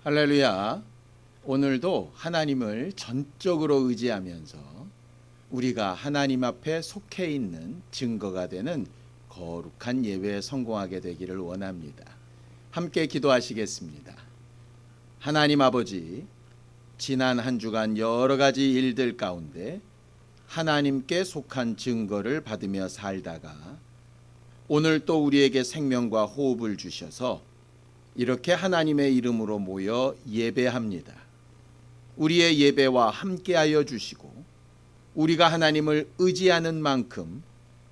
할렐루야. 오늘도 하나님을 전적으로 의지하면서 우리가 하나님 앞에 속해 있는 증거가 되는 거룩한 예배에 성공하게 되기를 원합니다. 함께 기도하시겠습니다. 하나님 아버지, 지난 한 주간 여러 가지 일들 가운데 하나님께 속한 증거를 받으며 살다가 오늘 또 우리에게 생명과 호흡을 주셔서 이렇게 하나님의 이름으로 모여 예배합니다. 우리의 예배와 함께하여 주시고 우리가 하나님을 의지하는 만큼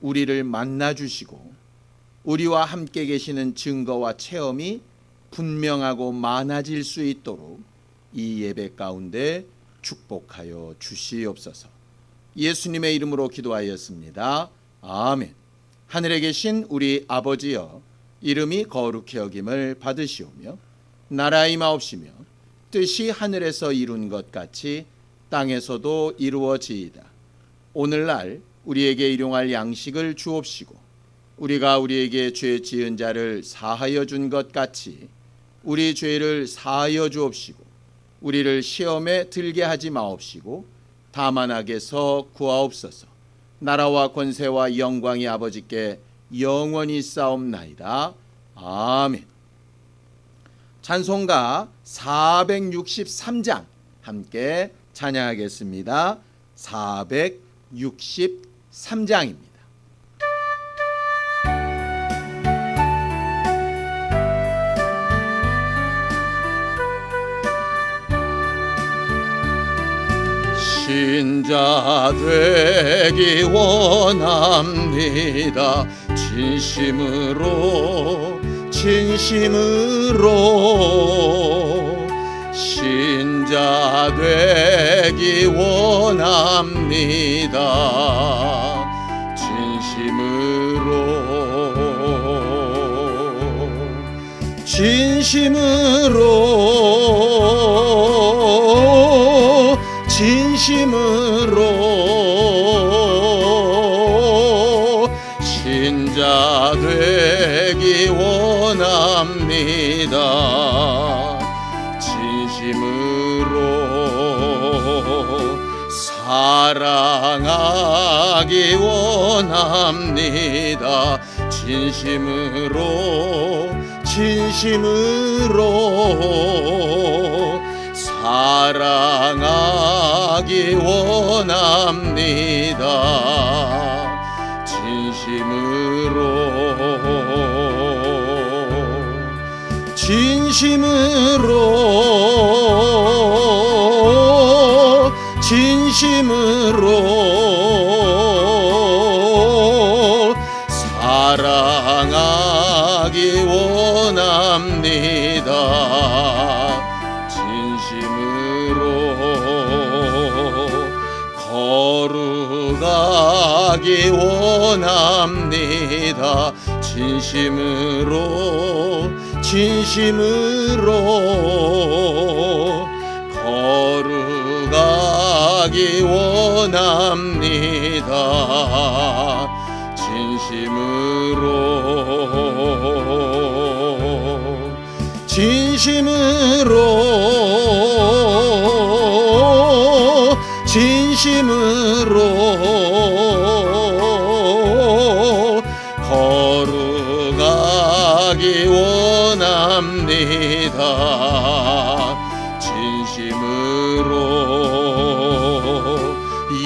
우리를 만나 주시고 우리와 함께 계시는 증거와 체험이 분명하고 많아질 수 있도록 이 예배 가운데 축복하여 주시옵소서. 예수님의 이름으로 기도하였습니다. 아멘. 하늘에 계신 우리 아버지여, 이름이 거룩히 여김을 받으시오며 나라의 임하옵시며 뜻이 하늘에서 이룬 것 같이 땅에서도 이루어지이다. 오늘날 우리에게 일용할 양식을 주옵시고 우리가 우리에게 죄 지은 자를 사하여 준 것 같이 우리 죄를 사하여 주옵시고 우리를 시험에 들게 하지 마옵시고 다만 악에서 구하옵소서. 나라와 권세와 영광이 아버지께 영원히 싸움나이다. 아멘. 찬송가 463장 함께 찬양하겠습니다. 463장입니다. 신자 되기 원합니다. 진심으로 신자 되기 원합니다. 진심으로 신자 되기 원합니다. 진심으로 사랑하기 원합니다. 진심으로 사랑하기 원합니다. 진심으로 사랑하기 원합니다. 거룩하기 원합니다. 진심으로 거룩하기 원합니다. 진심으로 거룩하기 원합니다. 진심으로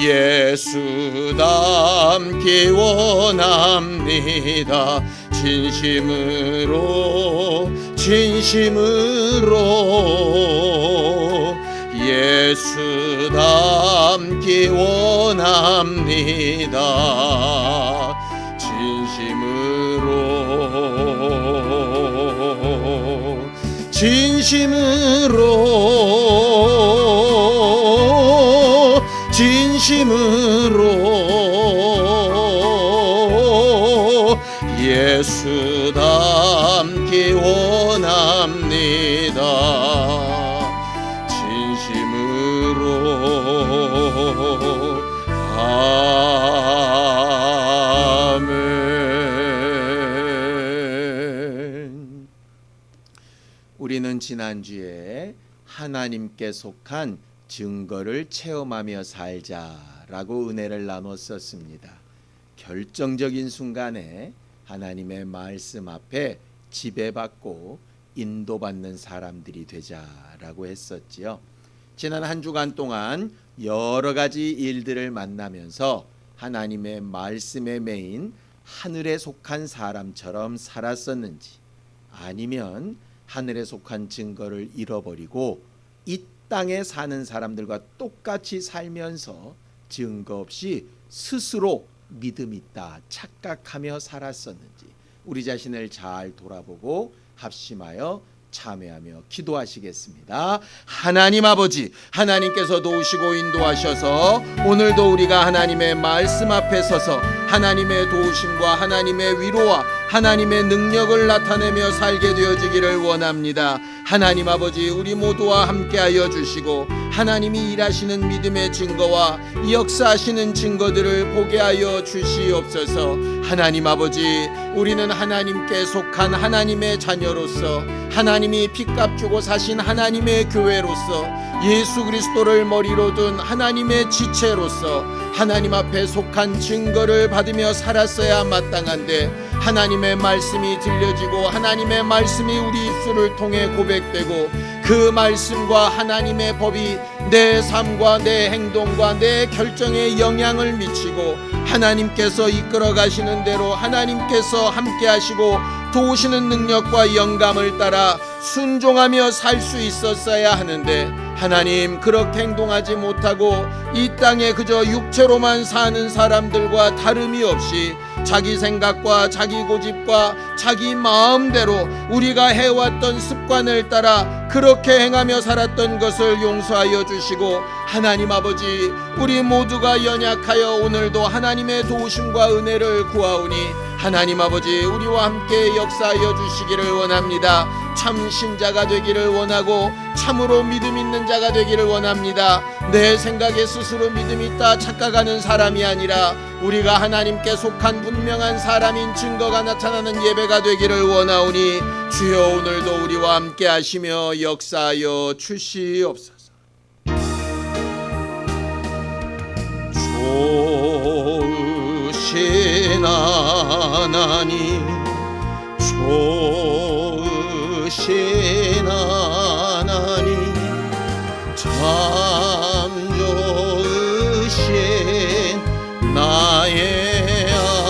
예수 닮기 원합니다. 진심으로 예수 닮기 원합니다. 진심으로 예수 닮기 원합니다. 아멘. 우리는 지난주에 하나님께 속한 증거를 체험하며 살자라고 은혜를 나눴었습니다. 결정적인 순간에 하나님의 말씀 앞에 지배받고 인도받는 사람들이 되자라고 했었지요. 지난 한 주간 동안 여러 가지 일들을 만나면서 하나님의 말씀에 매인 하늘에 속한 사람처럼 살았었는지, 아니면 하늘에 속한 증거를 잃어버리고 이 땅에 사는 사람들과 똑같이 살면서 증거 없이 스스로 믿음 있다 착각하며 살았었는지, 우리 자신을 잘 돌아보고 합심하여 참회하며 기도하시겠습니다. 하나님 아버지, 하나님께서 도우시고 인도하셔서 오늘도 우리가 하나님의 말씀 앞에 서서 하나님의 도우심과 하나님의 위로와 하나님의 능력을 나타내며 살게 되어지기를 원합니다. 하나님 아버지, 우리 모두와 함께하여 주시고 하나님이 일하시는 믿음의 증거와 역사하시는 증거들을 보게 하여 주시옵소서. 하나님 아버지, 우리는 하나님께 속한 하나님의 자녀로서, 하나님이 핏값 주고 사신 하나님의 교회로서, 예수 그리스도를 머리로 둔 하나님의 지체로서 하나님 앞에 속한 증거를 받으며 살았어야 마땅한데, 하나님의 말씀이 들려지고 하나님의 말씀이 우리 입술을 통해 고백되고 그 말씀과 하나님의 법이 내 삶과 내 행동과 내 결정에 영향을 미치고 하나님께서 이끌어 가시는 대로 하나님께서 함께 하시고 도우시는 능력과 영감을 따라 순종하며 살 수 있었어야 하는데, 하나님, 그렇게 행동하지 못하고 이 땅에 그저 육체로만 사는 사람들과 다름이 없이 자기 생각과 자기 고집과 자기 마음대로 우리가 해왔던 습관을 따라 그렇게 행하며 살았던 것을 용서하여 주시고, 하나님 아버지, 우리 모두가 연약하여 오늘도 하나님의 도우심과 은혜를 구하오니 하나님 아버지, 우리와 함께 역사하여 주시기를 원합니다. 참 신자가 되기를 원하고 참으로 믿음 있는 자가 되기를 원합니다. 내 생각에 스스로 믿음 있다 착각하는 사람이 아니라 우리가 하나님께 속한 분명한 사람인 증거가 나타나는 예배가 되기를 원하오니 주여, 오늘도 우리와 함께 하시며 역사하여 주시옵소서. 좋으신 하나님, 좋으신 하나님, 참 좋으신 나의 하나님,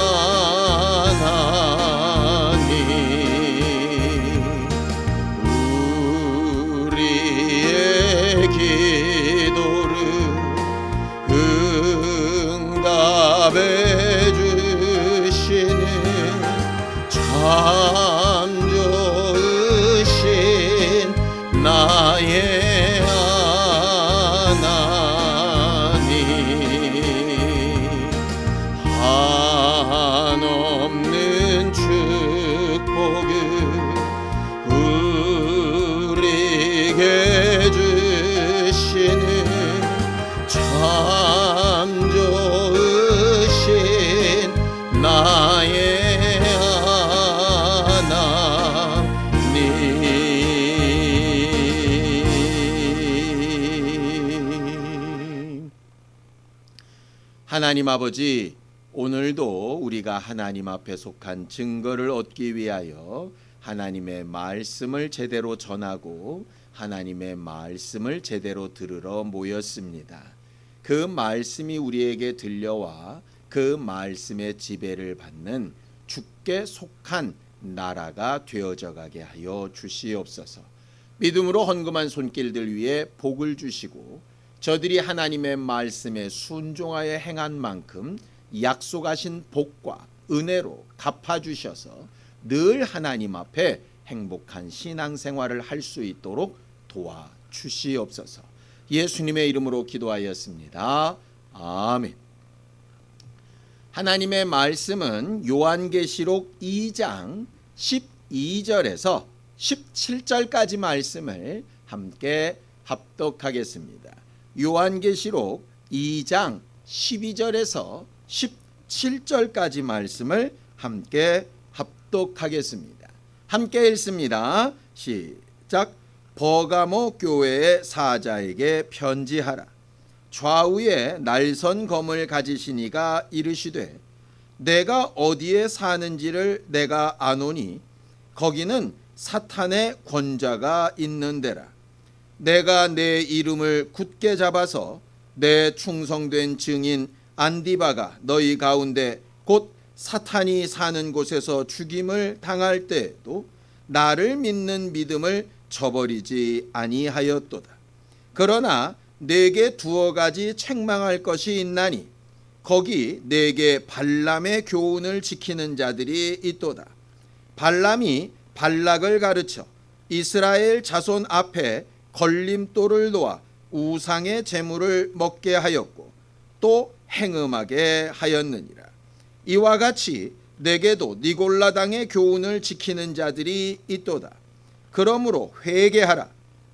우리의 기도를 응답해 주시는 참 좋으신 나의 하나님, 한없는 축복을 우리에게 주시는 참 좋으신 나의 하나님 아버지, 오늘도 우리가 하나님 앞에 속한 증거를 얻기 위하여 하나님의 말씀을 제대로 전하고 하나님의 말씀을 제대로 들으러 모였습니다. 그 말씀이 우리에게 들려와 그 말씀의 지배를 받는 주께 속한 나라가 되어져 가게 하여 주시옵소서. 믿음으로 헌금한 손길들 위에 복을 주시고 저들이 하나님의 말씀에 순종하여 행한 만큼 약속하신 복과 은혜로 갚아주셔서 늘 하나님 앞에 행복한 신앙생활을 할 수 있도록 도와주시옵소서. 예수님의 이름으로 기도하였습니다. 아멘. 하나님의 말씀은 요한계시록 2장 12절에서 17절까지 말씀을 함께 합독하겠습니다. 요한계시록 2장 12절에서 17절까지 말씀을 함께 합독하겠습니다. 함께 읽습니다. 시작. 버가모 교회의 사자에게 편지하라. 좌우에 날선 검을 가지신 이가 이르시되 내가 어디에 사는지를 내가 아노니 거기는 사탄의 권자가 있는 데라. 내가 내 이름을 굳게 잡아서 내 충성된 증인 안디바가 너희 가운데 곧 사탄이 사는 곳에서 죽임을 당할 때에도 나를 믿는 믿음을 저버리지 아니하였도다. 그러나 내게 두어 가지 책망할 것이 있나니 거기 내게 발람의 교훈을 지키는 자들이 있도다. 발람이 발락을 가르쳐 이스라엘 자손 앞에 걸림돌을 놓아 우상의 제물을 먹게 하였고 또 행음하게 하였느니라. 이와 같이 내게도 니골라당의 교훈을 지키는 자들이 있도다. 그러므로 회개하라.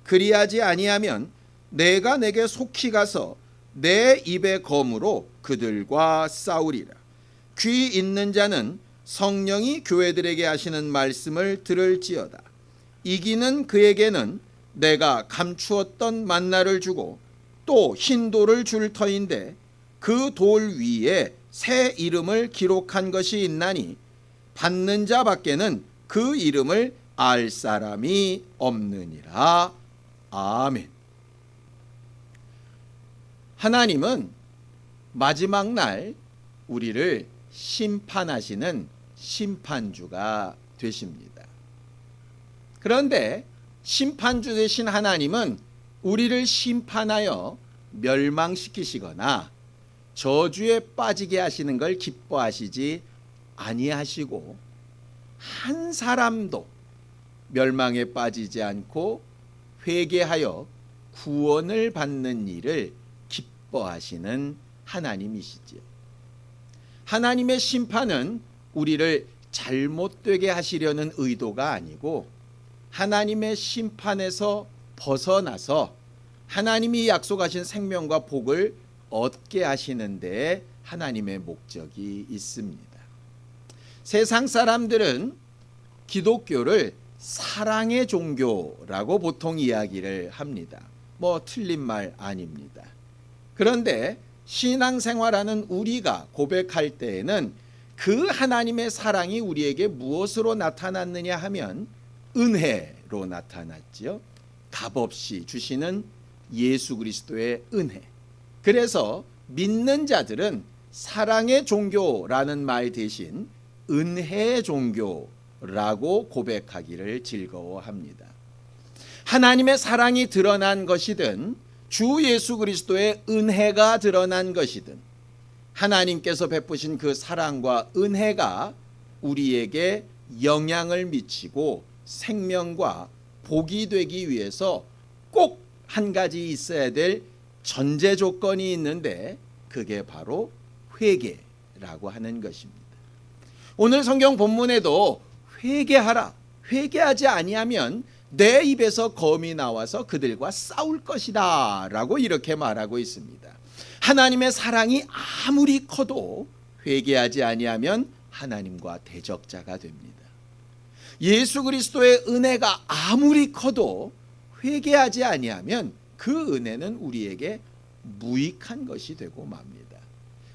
그리하지 아니하면 내가 내게 속히 가서 내 입의 검으로 그들과 싸우리라. 귀 있는 자는 성령이 교회들에게 하시는 말씀을 들을지어다. 이기는 그에게는 내가 감추었던 만나를 주고 또 흰 돌을 줄 터인데 그 돌 위에 새 이름을 기록한 것이 있나니 받는 자 밖에는 그 이름을 알 사람이 없느니라. 아멘. 하나님은 마지막 날 우리를 심판하시는 심판주가 되십니다. 그런데 심판주 되신 하나님은 우리를 심판하여 멸망시키시거나 저주에 빠지게 하시는 걸 기뻐하시지 아니하시고 한 사람도 멸망에 빠지지 않고 회개하여 구원을 받는 일을 기뻐하시는 하나님이시지요. 하나님의 심판은 우리를 잘못되게 하시려는 의도가 아니고 하나님의 심판에서 벗어나서 하나님이 약속하신 생명과 복을 얻게 하시는 데에 하나님의 목적이 있습니다. 세상 사람들은 기독교를 사랑의 종교라고 보통 이야기를 합니다. 뭐 틀린 말 아닙니다. 그런데 신앙생활하는 우리가 고백할 때에는 그 하나님의 사랑이 우리에게 무엇으로 나타났느냐 하면 은혜로 나타났지요. 값없이 주시는 예수 그리스도의 은혜. 그래서 믿는 자들은 사랑의 종교라는 말 대신 은혜의 종교라고 고백하기를 즐거워합니다. 하나님의 사랑이 드러난 것이든 주 예수 그리스도의 은혜가 드러난 것이든 하나님께서 베푸신 그 사랑과 은혜가 우리에게 영향을 미치고 생명과 복이 되기 위해서 꼭 한 가지 있어야 될 전제 조건이 있는데 그게 바로 회개라고 하는 것입니다. 오늘 성경 본문에도 회개하라. 회개하지 아니하면 내 입에서 검이 나와서 그들과 싸울 것이다 라고 이렇게 말하고 있습니다. 하나님의 사랑이 아무리 커도 회개하지 아니하면 하나님과 대적자가 됩니다. 예수 그리스도의 은혜가 아무리 커도 회개하지 아니하면 그 은혜는 우리에게 무익한 것이 되고 맙니다.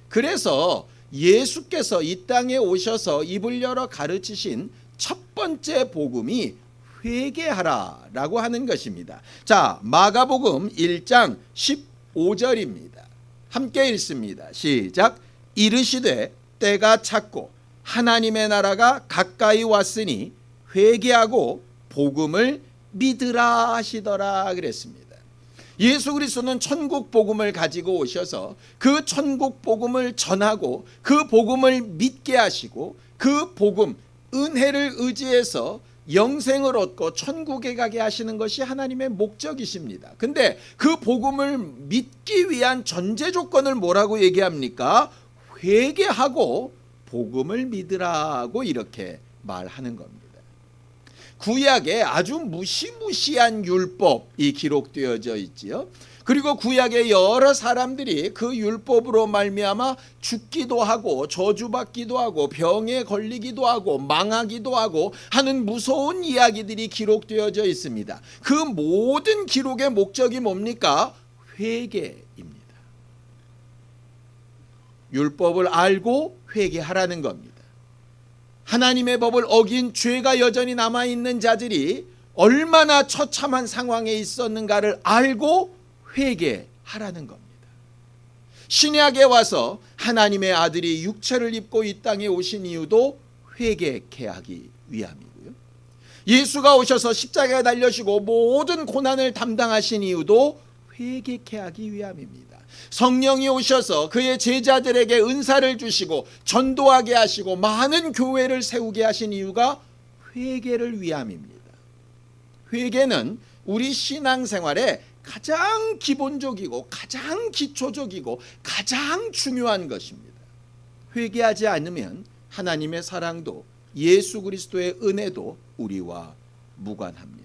그래서 예수께서 이 땅에 오셔서 입을 열어 가르치신 첫 번째 복음이 회개하라라고 하는 것입니다. 자, 마가복음 1장 15절입니다. 함께 읽습니다. 시작. 이르시되 때가 찼고 하나님의 나라가 가까이 왔으니 회개하고 복음을 믿으라 하시더라 그랬습니다. 예수 그리스도는 천국 복음을 가지고 오셔서 그 천국 복음을 전하고 그 복음을 믿게 하시고 그 복음 은혜를 의지해서 영생을 얻고 천국에 가게 하시는 것이 하나님의 목적이십니다. 근데 그 복음을 믿기 위한 전제 조건을 뭐라고 얘기합니까? 회개하고 복음을 믿으라고 이렇게 말하는 겁니다. 구약에 아주 무시무시한 율법이 기록되어져 있지요. 그리고 구약의 여러 사람들이 그 율법으로 말미암아 죽기도 하고 저주받기도 하고 병에 걸리기도 하고 망하기도 하고 하는 무서운 이야기들이 기록되어져 있습니다. 그 모든 기록의 목적이 뭡니까? 회개입니다. 율법을 알고 회개하라는 겁니다. 하나님의 법을 어긴 죄가 여전히 남아있는 자들이 얼마나 처참한 상황에 있었는가를 알고 회개하라는 겁니다. 신약에 와서 하나님의 아들이 육체를 입고 이 땅에 오신 이유도 회개케 하기 위함이고요. 예수가 오셔서 십자가에 달려시고 모든 고난을 담당하신 이유도 회개케 하기 위함입니다. 성령이 오셔서 그의 제자들에게 은사를 주시고 전도하게 하시고 많은 교회를 세우게 하신 이유가 회개를 위함입니다. 회개는 우리 신앙생활에 가장 기본적이고 가장 기초적이고 가장 중요한 것입니다. 회개하지 않으면 하나님의 사랑도 예수 그리스도의 은혜도 우리와 무관합니다.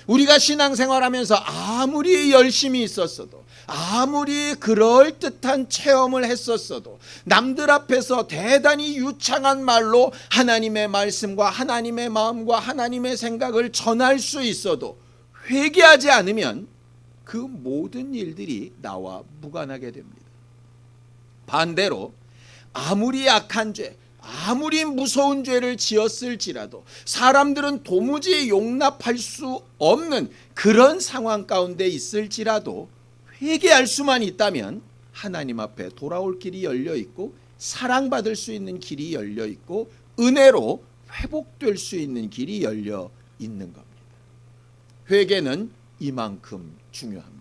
우리가 신앙생활하면서 아무리 열심히 있었어도 아무리 그럴듯한 체험을 했었어도 남들 앞에서 대단히 유창한 말로 하나님의 말씀과 하나님의 마음과 하나님의 생각을 전할 수 있어도 회개하지 않으면 그 모든 일들이 나와 무관하게 됩니다. 반대로 아무리 약한 죄, 아무리 무서운 죄를 지었을지라도 사람들은 도무지 용납할 수 없는 그런 상황 가운데 있을지라도 회개할 수만 있다면 하나님 앞에 돌아올 길이 열려 있고 사랑받을 수 있는 길이 열려 있고 은혜로 회복될 수 있는 길이 열려 있는 겁니다. 회개는 이만큼 중요합니다.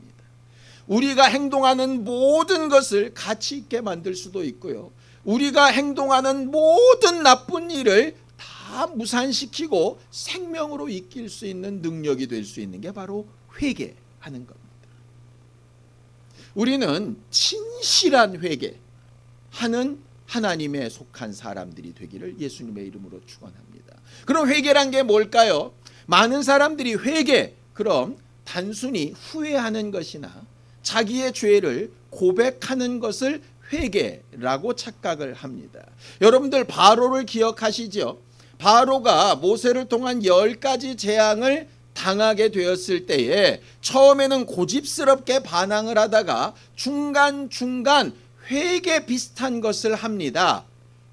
우리가 행동하는 모든 것을 가치 있게 만들 수도 있고요. 우리가 행동하는 모든 나쁜 일을 다 무산시키고 생명으로 이길 수 있는 능력이 될 수 있는 게 바로 회개하는 겁니다. 우리는 진실한 회개하는 하나님에 속한 사람들이 되기를 예수님의 이름으로 축원합니다. 그럼 회개란 게 뭘까요? 많은 사람들이 회개, 그럼 단순히 후회하는 것이나 자기의 죄를 고백하는 것을 회개라고 착각을 합니다. 여러분들 바로를 기억하시죠? 바로가 모세를 통한 10가지 재앙을 당하게 되었을 때에 처음에는 고집스럽게 반항을 하다가 중간중간 회개 비슷한 것을 합니다.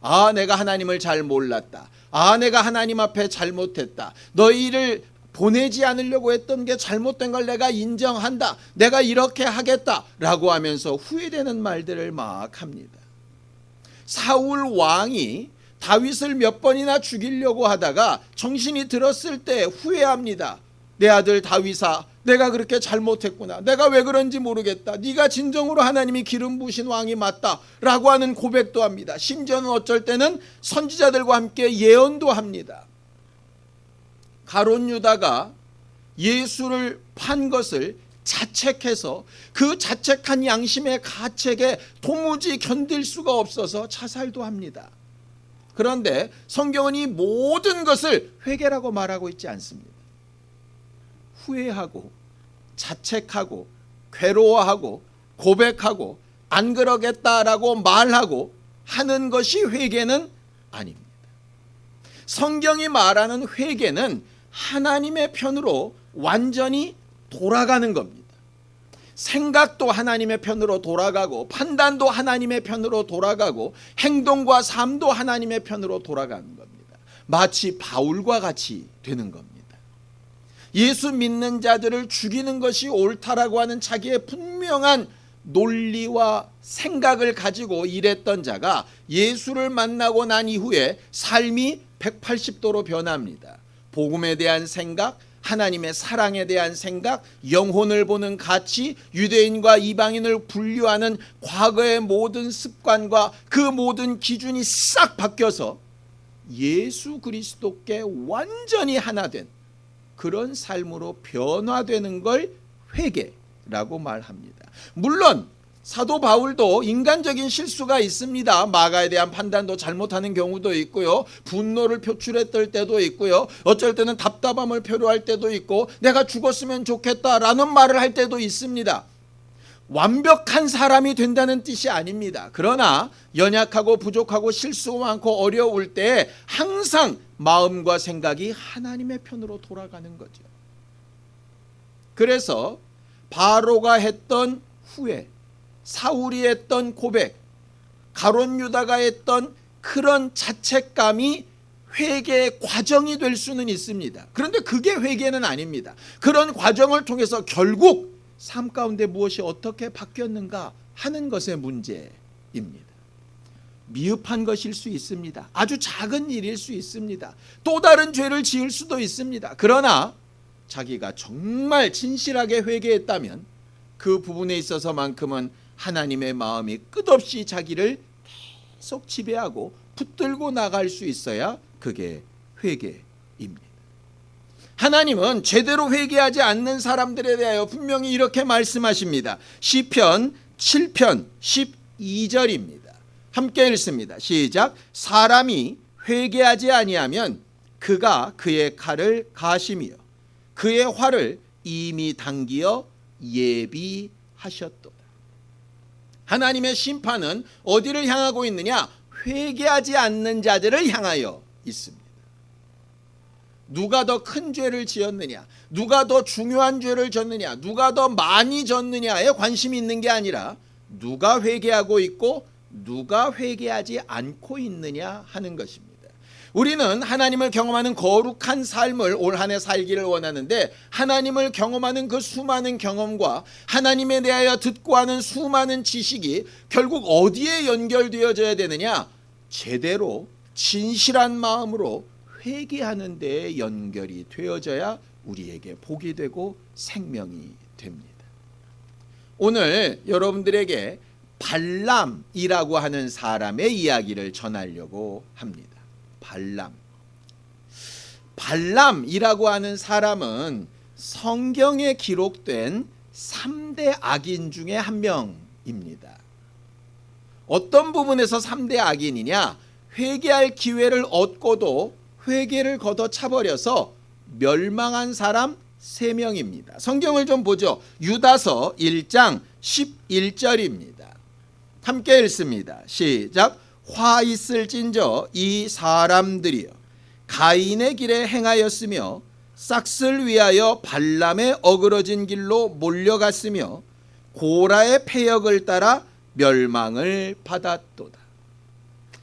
아, 내가 하나님을 잘 몰랐다. 아, 내가 하나님 앞에 잘못했다. 너희를 보내지 않으려고 했던 게 잘못된 걸 내가 인정한다. 내가 이렇게 하겠다 라고 하면서 후회되는 말들을 막 합니다. 사울 왕이 다윗을 몇 번이나 죽이려고 하다가 정신이 들었을 때 후회합니다. 내 아들 다윗아, 내가 그렇게 잘못했구나. 내가 왜 그런지 모르겠다. 네가 진정으로 하나님이 기름 부으신 왕이 맞다 라고 하는 고백도 합니다. 심지어는 어쩔 때는 선지자들과 함께 예언도 합니다. 가룟 유다가 예수를 판 것을 자책해서 그 자책한 양심의 가책에 도무지 견딜 수가 없어서 자살도 합니다. 그런데 성경은 이 모든 것을 회개라고 말하고 있지 않습니다. 후회하고 자책하고 괴로워하고 고백하고 안 그러겠다라고 말하고 하는 것이 회개는 아닙니다. 성경이 말하는 회개는 하나님의 편으로 완전히 돌아가는 겁니다. 생각도 하나님의 편으로 돌아가고 판단도 하나님의 편으로 돌아가고 행동과 삶도 하나님의 편으로 돌아가는 겁니다. 마치 바울과 같이 되는 겁니다. 예수 믿는 자들을 죽이는 것이 옳다라고 하는 자기의 분명한 논리와 생각을 가지고 일했던 자가 예수를 만나고 난 이후에 삶이 180도로 변합니다. 복음에 대한 생각, 하나님의 사랑에 대한 생각, 영혼을 보는 가치, 유대인과 이방인을 분류하는 과거의 모든 습관과 그 모든 기준이 싹 바뀌어서 예수 그리스도께 완전히 하나 된 그런 삶으로 변화되는 걸 회개라고 말합니다. 물론 사도 바울도 인간적인 실수가 있습니다. 마가에 대한 판단도 잘못하는 경우도 있고요. 분노를 표출했을 때도 있고요. 어쩔 때는 답답함을 표로할 때도 있고 내가 죽었으면 좋겠다라는 말을 할 때도 있습니다. 완벽한 사람이 된다는 뜻이 아닙니다. 그러나 연약하고 부족하고 실수가 많고 어려울 때 항상 마음과 생각이 하나님의 편으로 돌아가는 거죠. 그래서 바로가 했던 후회, 사울이 했던 고백, 가룟 유다가 했던 그런 자책감이 회개의 과정이 될 수는 있습니다. 그런데 그게 회개는 아닙니다. 그런 과정을 통해서 결국 삶 가운데 무엇이 어떻게 바뀌었는가 하는 것의 문제입니다. 미흡한 것일 수 있습니다. 아주 작은 일일 수 있습니다. 또 다른 죄를 지을 수도 있습니다. 그러나 자기가 정말 진실하게 회개했다면 그 부분에 있어서만큼은 하나님의 마음이 끝없이 자기를 계속 지배하고 붙들고 나갈 수 있어야 그게 회개입니다. 하나님은 제대로 회개하지 않는 사람들에 대하여 분명히 이렇게 말씀하십니다. 시편 7편 12절입니다. 함께 읽습니다. 시작. 사람이 회개하지 아니하면 그가 그의 칼을 가시며 그의 활을 이미 당기어 예비하셨도다. 하나님의 심판은 어디를 향하고 있느냐? 회개하지 않는 자들을 향하여 있습니다. 누가 더 큰 죄를 지었느냐, 누가 더 중요한 죄를 졌느냐, 누가 더 많이 졌느냐에 관심이 있는 게 아니라 누가 회개하고 있고 누가 회개하지 않고 있느냐 하는 것입니다. 우리는 하나님을 경험하는 거룩한 삶을 올 한 해 살기를 원하는데 하나님을 경험하는 그 수많은 경험과 하나님에 대하여 듣고 하는 수많은 지식이 결국 어디에 연결되어져야 되느냐? 제대로 진실한 마음으로 회개하는 데에 연결이 되어져야 우리에게 복이 되고 생명이 됩니다. 오늘 여러분들에게 발람이라고 하는 사람의 이야기를 전하려고 합니다. 발람이라고 하는 사람은 성경에 기록된 3대 악인 중에 한 명입니다. 어떤 부분에서 3대 악인이냐? 회개할 기회를 얻고도 회개를 걷어차버려서 멸망한 사람 3명입니다. 성경을 좀 보죠. 유다서 1장 11절입니다. 함께 읽습니다. 시작. 화 있을진저 이 사람들이여 가인의 길에 행하였으며 싹을 위하여 발람의 어그러진 길로 몰려갔으며 고라의 패역을 따라 멸망을 받았도다.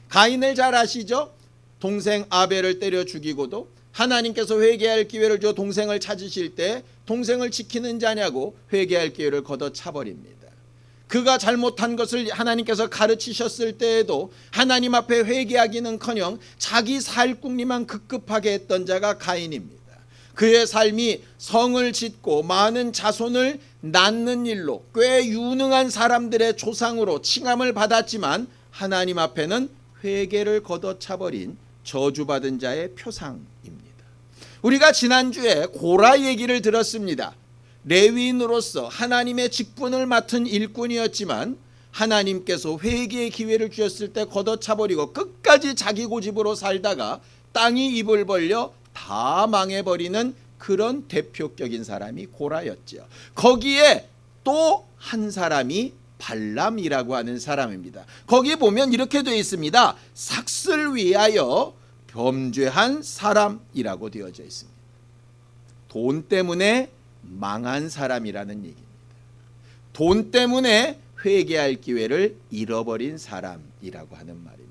가인을 잘 아시죠? 동생 아벨을 때려 죽이고도 하나님께서 회개할 기회를 줘 동생을 찾으실 때 동생을 지키는 자냐고 회개할 기회를 걷어차버립니다. 그가 잘못한 것을 하나님께서 가르치셨을 때에도 하나님 앞에 회개하기는커녕 자기 살궁리만 급급하게 했던 자가 가인입니다. 그의 삶이 성을 짓고 많은 자손을 낳는 일로 꽤 유능한 사람들의 조상으로 칭함을 받았지만 하나님 앞에는 회개를 걷어차버린 저주받은 자의 표상입니다. 우리가 지난주에 고라 얘기를 들었습니다. 레위인으로서 하나님의 직분을 맡은 일꾼이었지만 하나님께서 회개의 기회를 주셨을 때 걷어차버리고 끝까지 자기 고집으로 살다가 땅이 입을 벌려 다 망해버리는 그런 대표격인 사람이 고라였죠. 거기에 또 한 사람이 발람이라고 하는 사람입니다. 거기 보면 이렇게 되어 있습니다. 삭슬 위하여 범죄한 사람이라고 되어져 있습니다. 돈 때문에 망한 사람이라는 얘기입니다. 돈 때문에 회개할 기회를 잃어버린 사람이라고 하는 말입니다.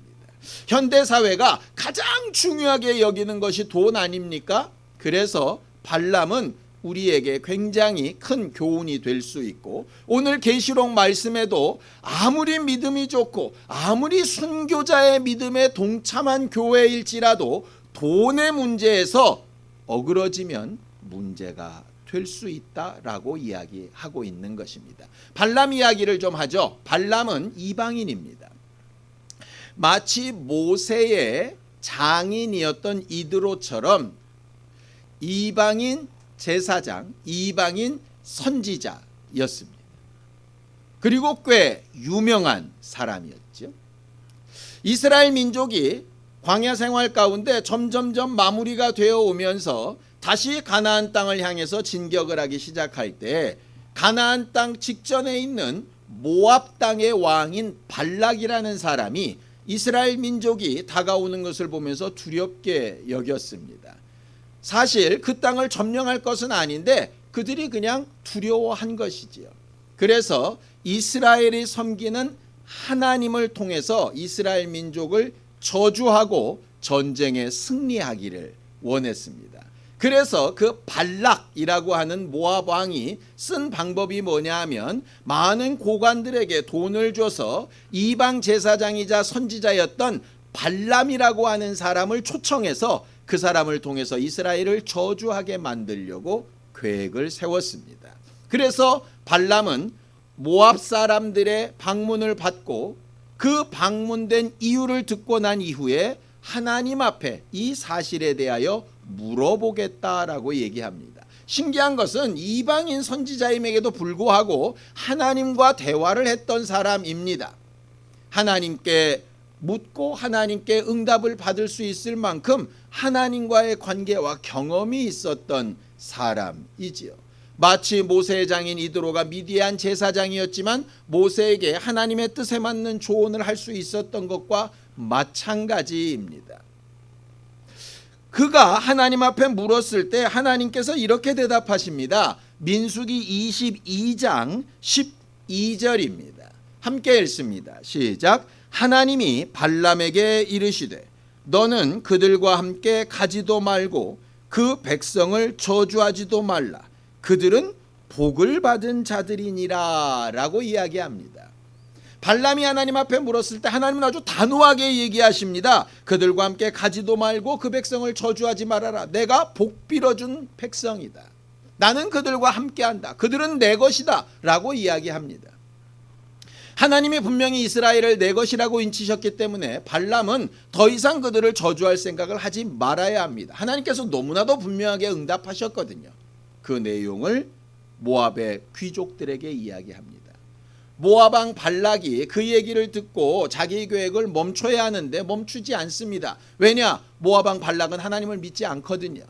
현대사회가 가장 중요하게 여기는 것이 돈 아닙니까? 그래서 발람은 우리에게 굉장히 큰 교훈이 될 수 있고 오늘 계시록 말씀에도 아무리 믿음이 좋고 아무리 순교자의 믿음에 동참한 교회일지라도 돈의 문제에서 어그러지면 문제가 될 수 있다라고 이야기하고 있는 것입니다. 발람 이야기를 좀 하죠. 발람은 이방인입니다. 마치 모세의 장인이었던 이드로처럼 이방인 제사장, 이방인 선지자였습니다. 그리고 꽤 유명한 사람이었죠. 이스라엘 민족이 광야 생활 가운데 점점점 마무리가 되어 오면서 다시 가나안 땅을 향해서 진격을 하기 시작할 때 가나안 땅 직전에 있는 모압 땅의 왕인 발락이라는 사람이 이스라엘 민족이 다가오는 것을 보면서 두렵게 여겼습니다. 사실 그 땅을 점령할 것은 아닌데 그들이 그냥 두려워한 것이지요. 그래서 이스라엘이 섬기는 하나님을 통해서 이스라엘 민족을 저주하고 전쟁에 승리하기를 원했습니다. 그래서 그 발락이라고 하는 모압 왕이 쓴 방법이 뭐냐 하면 많은 고관들에게 돈을 줘서 이방 제사장이자 선지자였던 발람이라고 하는 사람을 초청해서 그 사람을 통해서 이스라엘을 저주하게 만들려고 계획을 세웠습니다. 그래서 발람은 모압 사람들의 방문을 받고 그 방문된 이유를 듣고 난 이후에 하나님 앞에 이 사실에 대하여 물어보겠다라고 얘기합니다. 신기한 것은 이방인 선지자임에게도 불구하고 하나님과 대화를 했던 사람입니다. 하나님께 묻고 하나님께 응답을 받을 수 있을 만큼 하나님과의 관계와 경험이 있었던 사람이지요. 마치 모세의 장인 이드로가 미디안 제사장이었지만 모세에게 하나님의 뜻에 맞는 조언을 할 수 있었던 것과 마찬가지입니다. 그가 하나님 앞에 물었을 때 하나님께서 이렇게 대답하십니다. 민수기 22장 12절입니다. 함께 읽습니다. 시작. 하나님이 발람에게 이르시되 너는 그들과 함께 가지도 말고 그 백성을 저주하지도 말라. 그들은 복을 받은 자들이니라 라고 이야기합니다. 발람이 하나님 앞에 물었을 때 하나님은 아주 단호하게 얘기하십니다. 그들과 함께 가지도 말고 그 백성을 저주하지 말아라. 내가 복 빌어준 백성이다. 나는 그들과 함께한다. 그들은 내 것이다 라고 이야기합니다. 하나님이 분명히 이스라엘을 내 것이라고 인치셨기 때문에 발람은 더 이상 그들을 저주할 생각을 하지 말아야 합니다. 하나님께서 너무나도 분명하게 응답하셨거든요. 그 내용을 모압의 귀족들에게 이야기합니다. 모압 왕 발락이 그 얘기를 듣고 자기 계획을 멈춰야 하는데 멈추지 않습니다. 왜냐? 모압 왕 발락은 하나님을 믿지 않거든요.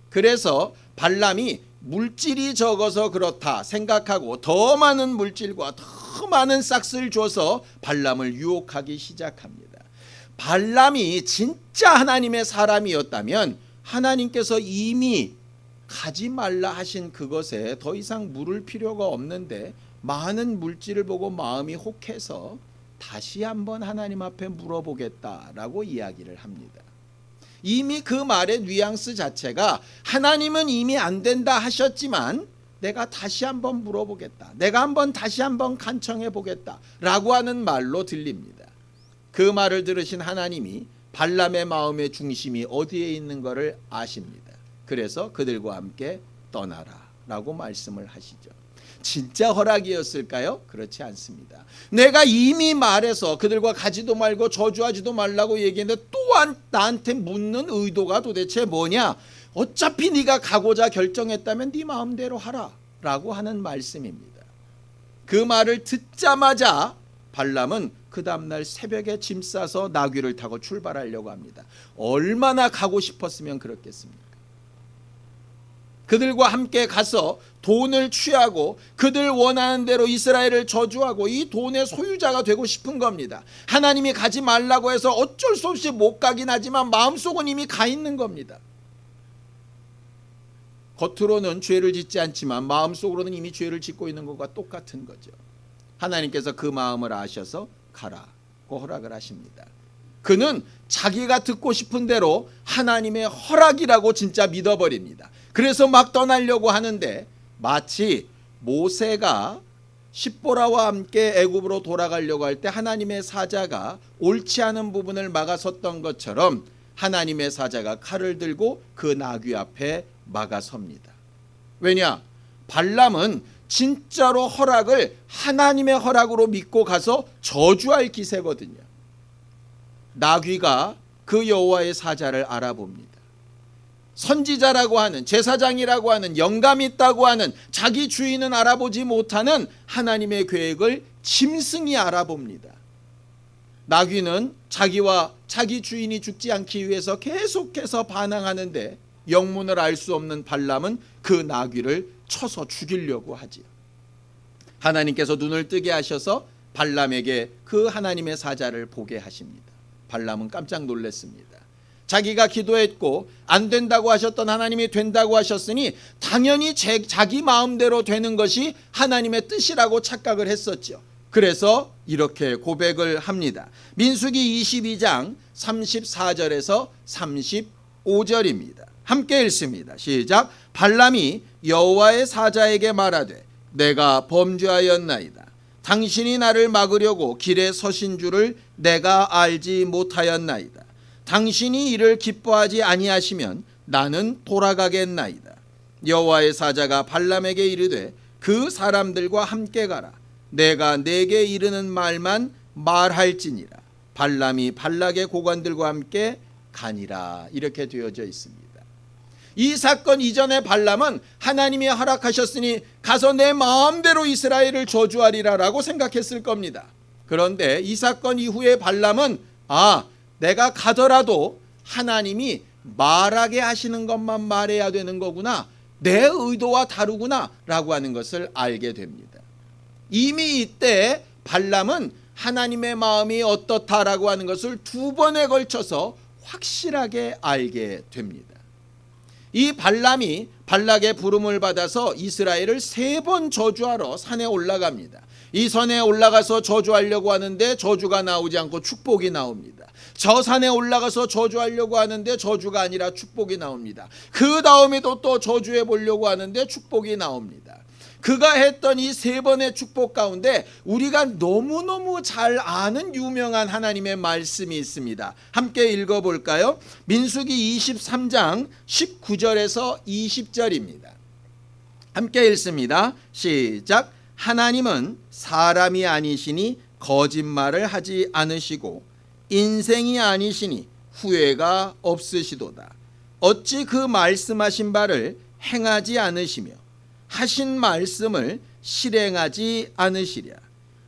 그래서 발람이 물질이 적어서 그렇다 생각하고 더 많은 물질과 더 많은 싹스를 줘서 발람을 유혹하기 시작합니다. 발람이 진짜 하나님의 사람이었다면 하나님께서 이미 가지 말라 하신 그것에 더 이상 물을 필요가 없는데 많은 물질을 보고 마음이 혹해서 다시 한번 하나님 앞에 물어보겠다라고 이야기를 합니다. 이미 그 말의 뉘앙스 자체가 하나님은 이미 안 된다 하셨지만 내가 다시 한번 물어보겠다. 내가 다시 한번 간청해 보겠다 라고 하는 말로 들립니다. 그 말을 들으신 하나님이 발람의 마음의 중심이 어디에 있는 것을 아십니다. 그래서 그들과 함께 떠나라 라고 말씀을 하시죠. 진짜 허락이었을까요? 그렇지 않습니다. 내가 이미 말해서 그들과 가지도 말고 저주하지도 말라고 얘기했는데 또한 나한테 묻는 의도가 도대체 뭐냐? 어차피 네가 가고자 결정했다면 네 마음대로 하라 라고 하는 말씀입니다. 그 말을 듣자마자 발람은 그 다음날 새벽에 짐 싸서 나귀를 타고 출발하려고 합니다. 얼마나 가고 싶었으면 그렇겠습니까? 그들과 함께 가서 돈을 취하고 그들 원하는 대로 이스라엘을 저주하고 이 돈의 소유자가 되고 싶은 겁니다. 하나님이 가지 말라고 해서 어쩔 수 없이 못 가긴 하지만 마음속은 이미 가 있는 겁니다. 겉으로는 죄를 짓지 않지만 마음속으로는 이미 죄를 짓고 있는 것과 똑같은 거죠. 하나님께서 그 마음을 아셔서 가라고 허락을 하십니다. 그는 자기가 듣고 싶은 대로 하나님의 허락이라고 진짜 믿어버립니다. 그래서 막 떠나려고 하는데 마치 모세가 십보라와 함께 애굽으로 돌아가려고 할 때 하나님의 사자가 옳지 않은 부분을 막아섰던 것처럼 하나님의 사자가 칼을 들고 그 나귀 앞에 막아섭니다. 왜냐? 발람은 진짜로 허락을 하나님의 허락으로 믿고 가서 저주할 기세거든요. 나귀가 그 여호와의 사자를 알아봅니다. 선지자라고 하는, 제사장이라고 하는, 영감이 있다고 하는 자기 주인은 알아보지 못하는 하나님의 계획을 짐승이 알아봅니다. 나귀는 자기와 자기 주인이 죽지 않기 위해서 계속해서 반항하는데 영문을 알 수 없는 발람은 그 나귀를 쳐서 죽이려고 하지요. 하나님께서 눈을 뜨게 하셔서 발람에게 그 하나님의 사자를 보게 하십니다. 발람은 깜짝 놀랐습니다. 자기가 기도했고 안 된다고 하셨던 하나님이 된다고 하셨으니 당연히 자기 마음대로 되는 것이 하나님의 뜻이라고 착각을 했었죠. 그래서 이렇게 고백을 합니다. 민수기 22장 34절에서 35절입니다. 함께 읽습니다. 시작. 발람이 여호와의 사자에게 말하되 내가 범죄하였나이다. 당신이 나를 막으려고 길에 서신 줄을 내가 알지 못하였나이다. 당신이 이를 기뻐하지 아니하시면 나는 돌아가겠나이다. 여호와의 사자가 발람에게 이르되 그 사람들과 함께 가라. 내가 내게 이르는 말만 말할지니라. 발람이 발락의 고관들과 함께 가니라. 이렇게 되어져 있습니다. 이 사건 이전에 발람은 하나님이 허락하셨으니 가서 내 마음대로 이스라엘을 저주하리라 라고 생각했을 겁니다. 그런데 이 사건 이후에 발람은 내가 가더라도 하나님이 말하게 하시는 것만 말해야 되는 거구나, 내 의도와 다르구나 라고 하는 것을 알게 됩니다. 이미 이때 발람은 하나님의 마음이 어떻다라고 하는 것을 두 번에 걸쳐서 확실하게 알게 됩니다. 이 발람이 발락의 부름을 받아서 이스라엘을 3번 저주하러 산에 올라갑니다. 이 산에 올라가서 저주하려고 하는데 저주가 나오지 않고 축복이 나옵니다. 저 산에 올라가서 저주하려고 하는데 저주가 아니라 축복이 나옵니다. 그 다음에도 또 저주해 보려고 하는데 축복이 나옵니다. 그가 했던 이 3번의 축복 가운데 우리가 너무너무 잘 아는 유명한 하나님의 말씀이 있습니다. 함께 읽어볼까요? 민수기 23장 19절에서 20절입니다. 함께 읽습니다. 시작. 하나님은 사람이 아니시니 거짓말을 하지 않으시고 인생이 아니시니 후회가 없으시도다. 어찌 그 말씀하신 바를 행하지 않으시며 하신 말씀을 실행하지 않으시랴.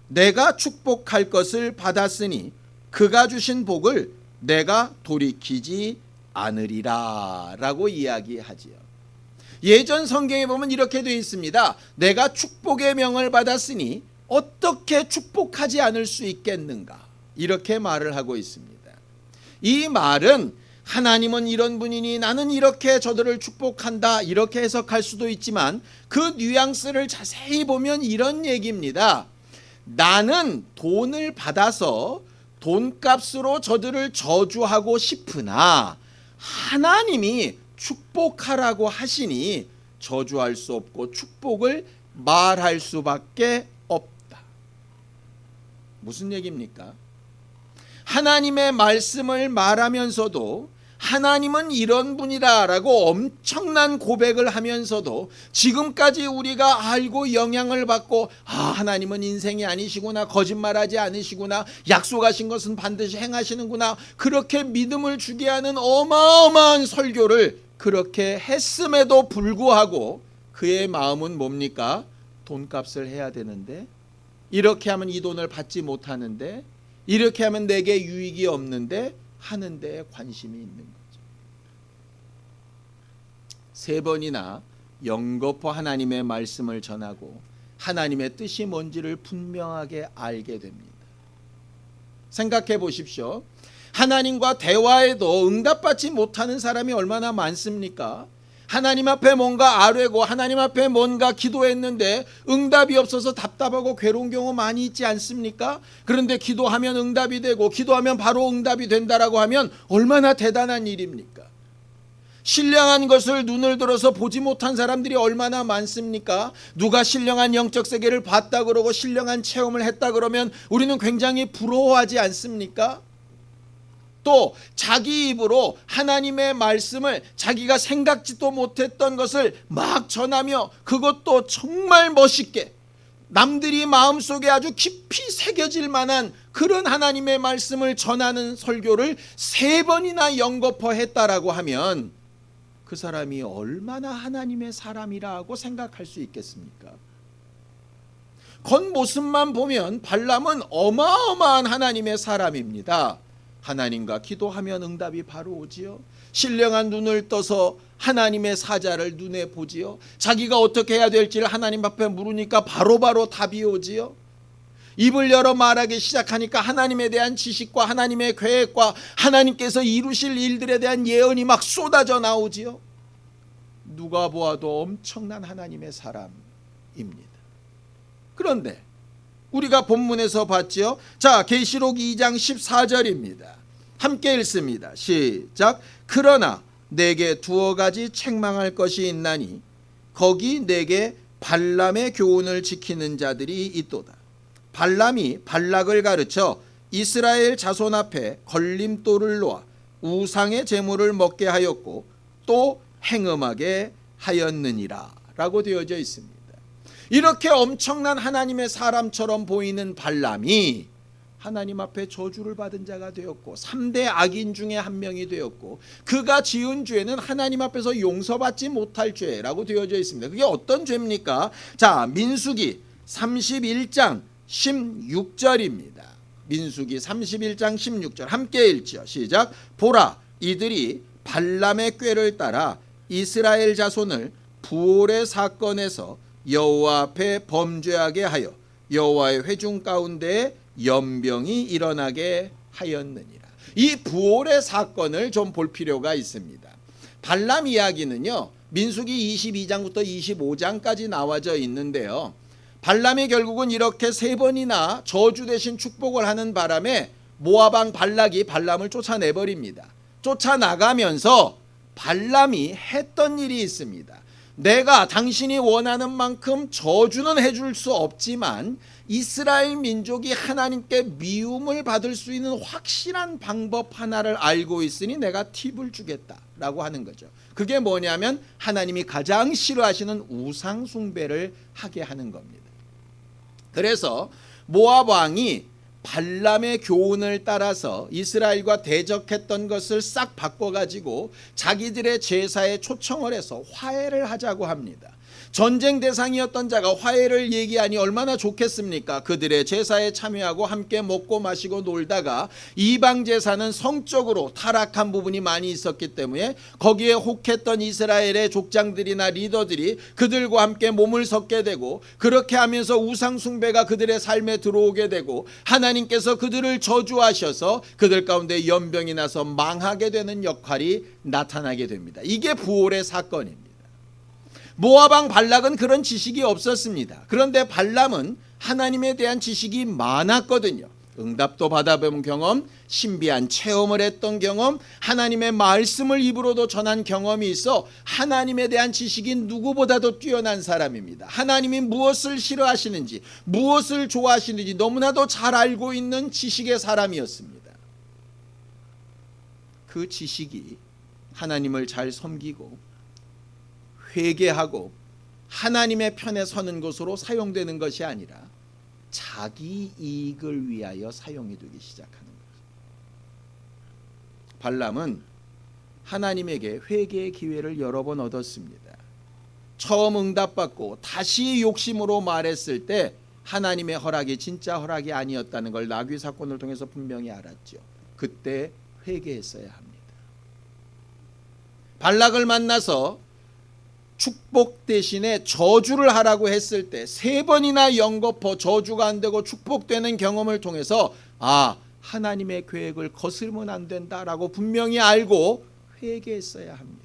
내가 축복할 것을 받았으니 그가 주신 복을 내가 돌이키지 않으리라 라고 이야기하지요. 예전 성경에 보면 이렇게 되어 있습니다. 내가 축복의 명을 받았으니 어떻게 축복하지 않을 수 있겠는가, 이렇게 말을 하고 있습니다. 이 말은 하나님은 이런 분이니 나는 이렇게 저들을 축복한다, 이렇게 해석할 수도 있지만 그 뉘앙스를 자세히 보면 이런 얘기입니다. 나는 돈을 받아서 돈값으로 저들을 저주하고 싶으나 하나님이 축복하라고 하시니 저주할 수 없고 축복을 말할 수밖에 없다. 무슨 얘기입니까? 하나님의 말씀을 말하면서도 하나님은 이런 분이다라고 엄청난 고백을 하면서도 지금까지 우리가 알고 영향을 받고 하나님은 인생이 아니시구나, 거짓말하지 않으시구나, 약속하신 것은 반드시 행하시는구나, 그렇게 믿음을 주게 하는 어마어마한 설교를 그렇게 했음에도 불구하고 그의 마음은 뭡니까? 돈값을 해야 되는데, 이렇게 하면 이 돈을 받지 못하는데, 이렇게 하면 내게 유익이 없는데 하는 데에 관심이 있는 거죠. 3번이나 영거포 하나님의 말씀을 전하고 하나님의 뜻이 뭔지를 분명하게 알게 됩니다. 생각해 보십시오. 하나님과 대화에도 응답받지 못하는 사람이 얼마나 많습니까? 하나님 앞에 뭔가 아뢰고 하나님 앞에 뭔가 기도했는데 응답이 없어서 답답하고 괴로운 경우 많이 있지 않습니까? 그런데 기도하면 응답이 되고 기도하면 바로 응답이 된다라고 하면 얼마나 대단한 일입니까? 신령한 것을 눈을 들어서 보지 못한 사람들이 얼마나 많습니까? 누가 신령한 영적 세계를 봤다 그러고 신령한 체험을 했다 그러면 우리는 굉장히 부러워하지 않습니까? 또 자기 입으로 하나님의 말씀을 자기가 생각지도 못했던 것을 막 전하며 그것도 정말 멋있게 남들이 마음속에 아주 깊이 새겨질 만한 그런 하나님의 말씀을 전하는 설교를 3번이나 영거포했다라고 하면 그 사람이 얼마나 하나님의 사람이라고 생각할 수 있겠습니까? 겉모습만 보면 발람은 어마어마한 하나님의 사람입니다. 하나님과 기도하면 응답이 바로 오지요. 신령한 눈을 떠서 하나님의 사자를 눈에 보지요. 자기가 어떻게 해야 될지를 하나님 앞에 물으니까 바로바로 답이 오지요. 입을 열어 말하기 시작하니까 하나님에 대한 지식과 하나님의 계획과 하나님께서 이루실 일들에 대한 예언이 막 쏟아져 나오지요. 누가 보아도 엄청난 하나님의 사람입니다. 그런데 우리가 본문에서 봤지요. 자, 계시록 2장 14절입니다. 함께 읽습니다. 시작. 그러나 내게 두어 가지 책망할 것이 있나니 거기 내게 발람의 교훈을 지키는 자들이 있도다. 발람이 발락을 가르쳐 이스라엘 자손 앞에 걸림돌을 놓아 우상의 제물을 먹게 하였고 또 행음하게 하였느니라 라고 되어져 있습니다. 이렇게 엄청난 하나님의 사람처럼 보이는 발람이 하나님 앞에 저주를 받은 자가 되었고 3대 악인 중에 한 명이 되었고 그가 지은 죄는 하나님 앞에서 용서받지 못할 죄라고 되어져 있습니다. 그게 어떤 죄입니까? 자, 민수기 31장 16절입니다. 민수기 31장 16절 함께 읽죠. 시작. 보라, 이들이 발람의 꾀를 따라 이스라엘 자손을 부올의 사건에서 여호와 앞에 범죄하게 하여 여호와의 회중 가운데 연병이 일어나게 하였느니라. 이 부올의 사건을 좀 볼 필요가 있습니다. 발람 이야기는요, 민수기 22장부터 25장까지 나와져 있는데요. 발람이 결국은 이렇게 3번이나 저주 대신 축복을 하는 바람에 모압 왕 발락이 발람을 쫓아내버립니다. 쫓아나가면서 발람이 했던 일이 있습니다. 내가 당신이 원하는 만큼 저주는 해줄 수 없지만 이스라엘 민족이 하나님께 미움을 받을 수 있는 확실한 방법 하나를 알고 있으니 내가 팁을 주겠다라고 하는 거죠. 그게 뭐냐면 하나님이 가장 싫어하시는 우상 숭배를 하게 하는 겁니다. 그래서 모압 왕이 발람의 교훈을 따라서 이스라엘과 대적했던 것을 싹 바꿔가지고 자기들의 제사에 초청을 해서 화해를 하자고 합니다. 전쟁 대상이었던 자가 화해를 얘기하니 얼마나 좋겠습니까? 그들의 제사에 참여하고 함께 먹고 마시고 놀다가 이방 제사는 성적으로 타락한 부분이 많이 있었기 때문에 거기에 혹했던 이스라엘의 족장들이나 리더들이 그들과 함께 몸을 섞게 되고 그렇게 하면서 우상 숭배가 그들의 삶에 들어오게 되고 하나님께서 그들을 저주하셔서 그들 가운데 연병이 나서 망하게 되는 역할이 나타나게 됩니다. 이게 부올의 사건입니다. 모압 왕 발락은 그런 지식이 없었습니다. 그런데 발람은 하나님에 대한 지식이 많았거든요. 응답도 받아본 경험, 신비한 체험을 했던 경험, 하나님의 말씀을 입으로도 전한 경험이 있어 하나님에 대한 지식이 누구보다도 뛰어난 사람입니다. 하나님이 무엇을 싫어하시는지, 무엇을 좋아하시는지 너무나도 잘 알고 있는 지식의 사람이었습니다. 그 지식이 하나님을 잘 섬기고 회개하고 하나님의 편에 서는 것으로 사용되는 것이 아니라 자기 이익을 위하여 사용이 되기 시작하는 거죠. 발람은 하나님에게 회개의 기회를 여러 번 얻었습니다. 처음 응답받고 다시 욕심으로 말했을 때 하나님의 허락이 진짜 허락이 아니었다는 걸 나귀 사건을 통해서 분명히 알았죠. 그때 회개했어야 합니다. 발락을 만나서 축복 대신에 저주를 하라고 했을 때 3번이나 연거푸 저주가 안 되고 축복되는 경험을 통해서 하나님의 계획을 거스르면 안 된다라고 분명히 알고 회개했어야 합니다.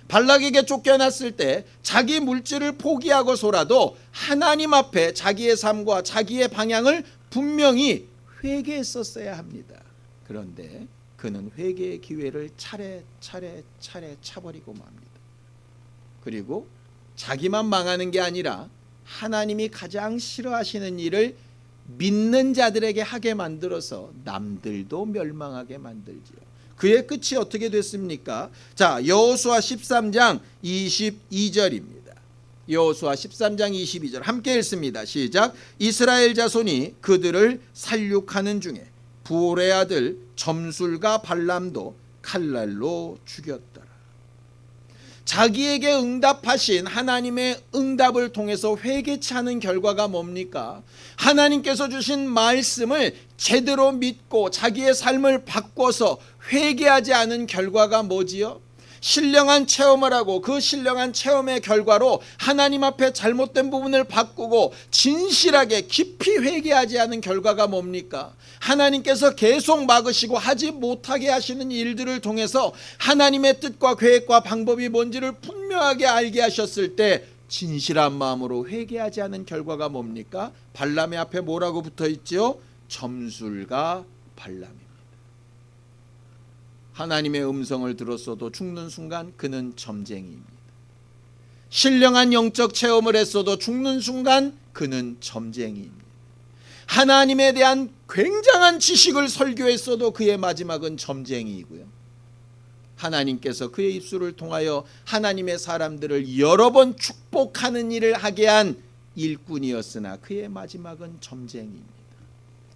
발락에게 쫓겨났을 때 자기 물질을 포기하고서라도 하나님 앞에 자기의 삶과 자기의 방향을 분명히 회개했었어야 합니다. 그런데 그는 회개의 기회를 차례 차버리고 맙니다. 그리고 자기만 망하는 게 아니라 하나님이 가장 싫어하시는 일을 믿는 자들에게 하게 만들어서 남들도 멸망하게 만들지요. 그의 끝이 어떻게 됐습니까? 자, 여호수아 13장 22절입니다. 여호수아 13장 22절 함께 읽습니다. 시작. 이스라엘 자손이 그들을 살육하는 중에 부올의 아들 점술과 발람도 칼날로 죽였더라. 자기에게 응답하신 하나님의 응답을 통해서 회개치 않은 결과가 뭡니까? 하나님께서 주신 말씀을 제대로 믿고 자기의 삶을 바꿔서 회개하지 않은 결과가 뭐지요? 신령한 체험을 하고 그 신령한 체험의 결과로 하나님 앞에 잘못된 부분을 바꾸고 진실하게 깊이 회개하지 않은 결과가 뭡니까? 하나님께서 계속 막으시고 하지 못하게 하시는 일들을 통해서 하나님의 뜻과 계획과 방법이 뭔지를 분명하게 알게 하셨을 때 진실한 마음으로 회개하지 않은 결과가 뭡니까? 발람의 앞에 뭐라고 붙어 있죠? 점술과 발람입니다. 하나님의 음성을 들었어도 죽는 순간 그는 점쟁이입니다. 신령한 영적 체험을 했어도 죽는 순간 그는 점쟁이입니다. 하나님에 대한 굉장한 지식을 설교했어도 그의 마지막은 점쟁이이고요. 하나님께서 그의 입술을 통하여 하나님의 사람들을 여러 번 축복하는 일을 하게 한 일꾼이었으나 그의 마지막은 점쟁이입니다.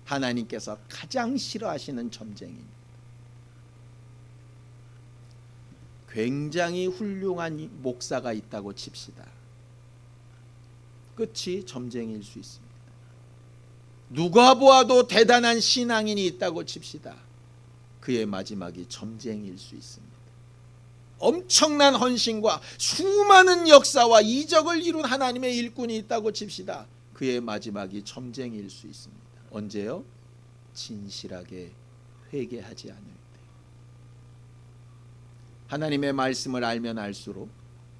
하나님께서 가장 싫어하시는 점쟁이입니다. 굉장히 훌륭한 목사가 있다고 칩시다. 끝이 점쟁이일 수 있습니다. 누가 보아도 대단한 신앙인이 있다고 칩시다. 그의 마지막이 점쟁이일 수 있습니다. 엄청난 헌신과 수많은 역사와 이적을 이룬 하나님의 일꾼이 있다고 칩시다. 그의 마지막이 점쟁이일 수 있습니다. 언제요? 진실하게 회개하지 않을 때. 하나님의 말씀을 알면 알수록,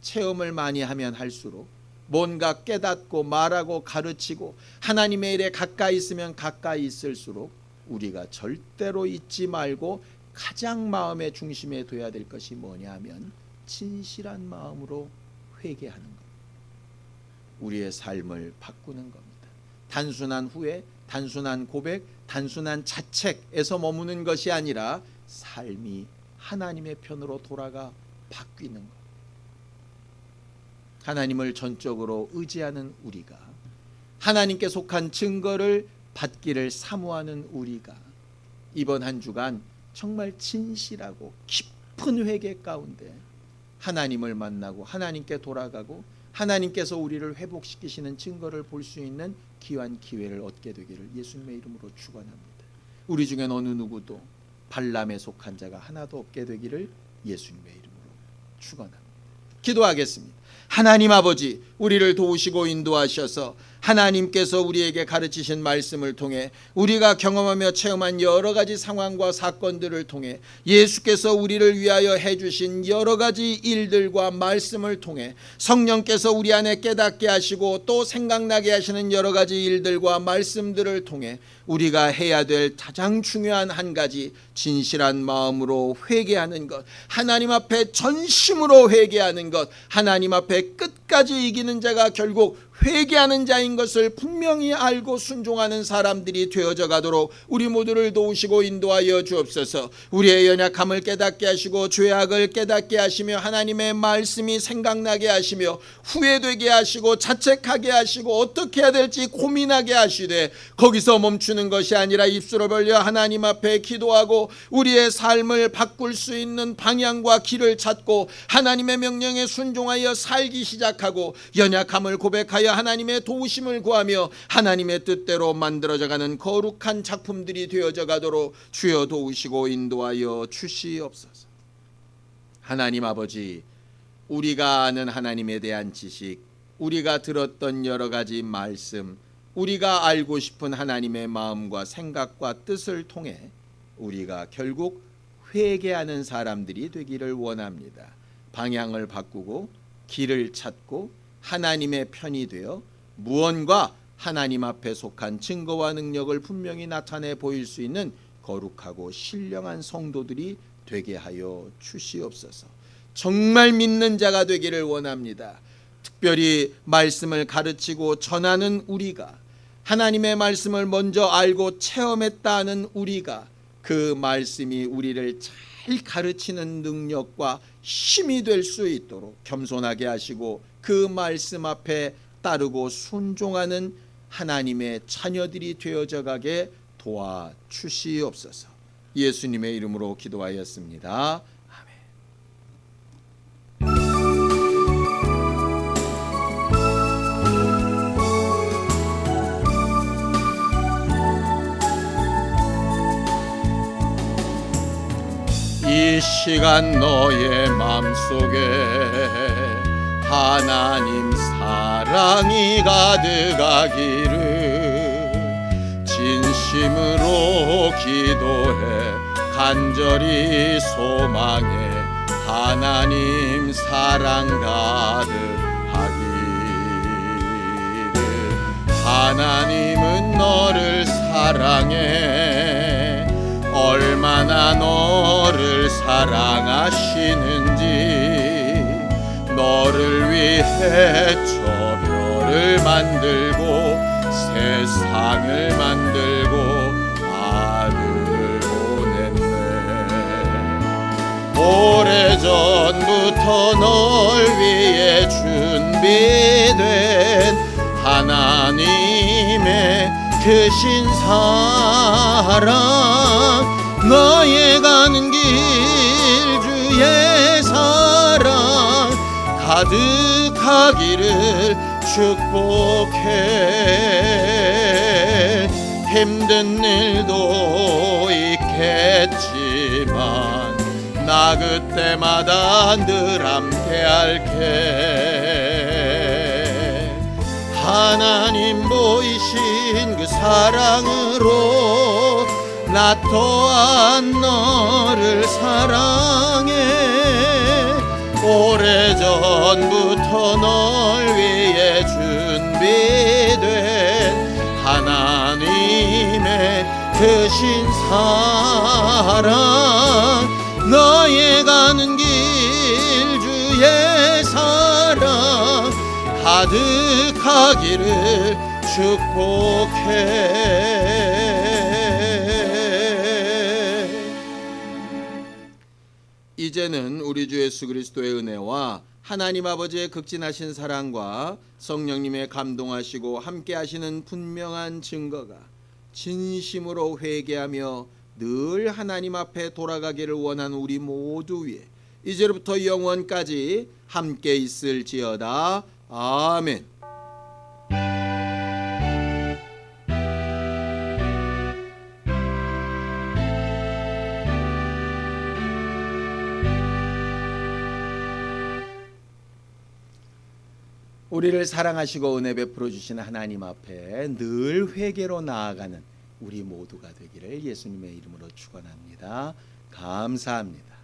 체험을 많이 하면 할수록, 뭔가 깨닫고 말하고 가르치고 하나님의 일에 가까이 있으면 가까이 있을수록 우리가 절대로 잊지 말고 가장 마음의 중심에 둬야 될 것이 뭐냐 하면 진실한 마음으로 회개하는 겁니다. 우리의 삶을 바꾸는 겁니다. 단순한 후회, 단순한 고백, 단순한 자책에서 머무는 것이 아니라 삶이 하나님의 편으로 돌아가 바뀌는 것. 하나님을 전적으로 의지하는 우리가, 하나님께 속한 증거를 받기를 사모하는 우리가 이번 한 주간 정말 진실하고 깊은 회개 가운데 하나님을 만나고 하나님께 돌아가고 하나님께서 우리를 회복시키시는 증거를 볼 수 있는 귀한 기회를 얻게 되기를 예수님의 이름으로 축원합니다. 우리 중엔 어느 누구도 발람에 속한 자가 하나도 없게 되기를 예수님의 이름으로 축원합니다. 기도하겠습니다. 하나님 아버지, 우리를 도우시고 인도하셔서 하나님께서 우리에게 가르치신 말씀을 통해 우리가 경험하며 체험한 여러 가지 상황과 사건들을 통해 예수께서 우리를 위하여 해주신 여러 가지 일들과 말씀을 통해 성령께서 우리 안에 깨닫게 하시고 또 생각나게 하시는 여러 가지 일들과 말씀들을 통해 우리가 해야 될 가장 중요한 한 가지, 진실한 마음으로 회개하는 것, 하나님 앞에 전심으로 회개하는 것, 하나님 앞에 끝까지 이기는 자가 결국 회개하는 자인 것을 분명히 알고 순종하는 사람들이 되어져 가도록 우리 모두를 도우시고 인도하여 주옵소서. 우리의 연약함을 깨닫게 하시고 죄악을 깨닫게 하시며 하나님의 말씀이 생각나게 하시며 후회되게 하시고 자책하게 하시고 어떻게 해야 될지 고민하게 하시되 거기서 멈추는 것이 아니라 입술을 벌려 하나님 앞에 기도하고 우리의 삶을 바꿀 수 있는 방향과 길을 찾고 하나님의 명령에 순종하여 살기 시작하고 연약함을 고백하여 하나님의 도우심을 구하며 하나님의 뜻대로 만들어져가는 거룩한 작품들이 되어져 가도록 주여 도우시고 인도하여 주시옵소서. 하나님 아버지, 우리가 아는 하나님에 대한 지식, 우리가 들었던 여러 가지 말씀, 우리가 알고 싶은 하나님의 마음과 생각과 뜻을 통해 우리가 결국 회개하는 사람들이 되기를 원합니다. 방향을 바꾸고 길을 찾고 하나님의 편이 되어 무언가 하나님 앞에 속한 증거와 능력을 분명히 나타내 보일 수 있는 거룩하고 신령한 성도들이 되게 하여 주시옵소서. 정말 믿는 자가 되기를 원합니다. 특별히 말씀을 가르치고 전하는 우리가, 하나님의 말씀을 먼저 알고 체험했다는 우리가 그 말씀이 우리를 잘 가르치는 능력과 힘이 될 수 있도록 겸손하게 하시고 그 말씀 앞에 따르고 순종하는 하나님의 자녀들이 되어져 가게 도와주시옵소서. 예수님의 이름으로 기도하였습니다. 아멘. 이 시간 너의 맘속에 하나님 사랑이 가득하기를 진심으로 기도해 간절히 소망해 하나님 사랑 가득하기를. 하나님은 너를 사랑해 얼마나 너를 사랑하시는지. 너를 위해 저 별을 만들고 세상을 만들고 아들을 보냈네. 오래전부터 널 위해 준비된 하나님의 크신 사랑. 너의 가는 길 주의 사랑 가득하기를 축복해. 힘든 일도 있겠지만 나 그때마다 늘 함께 할게. 하나님 보이신 그 사랑으로 나 또한 너를 사랑해. 오래전부터 널 위해 준비된 하나님의 크신 사랑. 너의 가는 길 주의 사랑 가득하기를 축복해. 이제는 우리 주 예수 그리스도의 은혜와 하나님 아버지의 극진하신 사랑과 성령님의 감동하시고 함께 하시는 분명한 증거가 진심으로 회개하며 늘 하나님 앞에 돌아가기를 원하는 우리 모두 위에 이제부터 영원까지 함께 있을지어다. 아멘. 우리를 사랑하시고 은혜 베풀어 주신 하나님 앞에 늘 회개로 나아가는 우리 모두가 되기를 예수님의 이름으로 축원합니다. 감사합니다.